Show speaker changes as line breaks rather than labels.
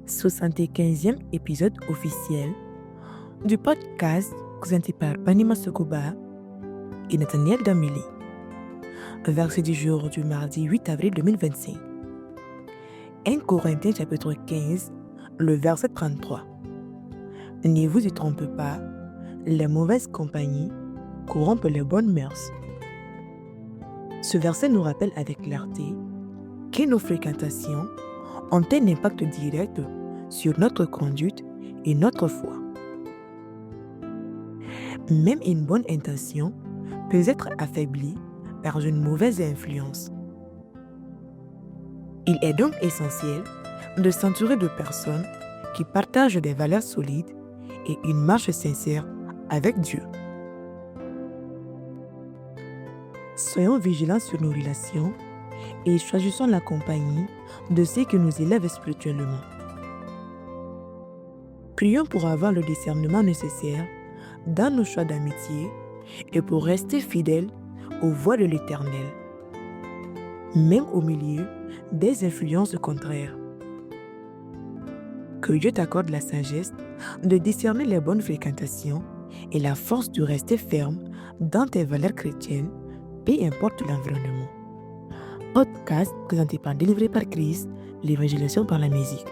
75e épisode officiel du podcast présenté par Banima Sokoba et Nathaniel Damili. Verset du jour du mardi 8 avril 2025. 1 Corinthiens chapitre 15, le verset 33. Ne vous y trompez pas, les mauvaises compagnies corrompent les bonnes mœurs. Ce verset nous rappelle avec clarté que nos fréquentations ont un impact direct sur notre conduite et notre foi. Même une bonne intention peut être affaiblie par une mauvaise influence. Il est donc essentiel de s'entourer de personnes qui partagent des valeurs solides et une marche sincère avec Dieu. Soyons vigilants sur nos relations et choisissons la compagnie de ceux qui nous élèvent spirituellement. Prions pour avoir le discernement nécessaire dans nos choix d'amitié et pour rester fidèles aux voies de l'Éternel, même au milieu des influences contraires. Que Dieu t'accorde la sagesse de discerner les bonnes fréquentations et la force de rester ferme dans tes valeurs chrétiennes, peu importe l'environnement. Podcast présenté par Délivré par Christ, l'évangélisation par la musique.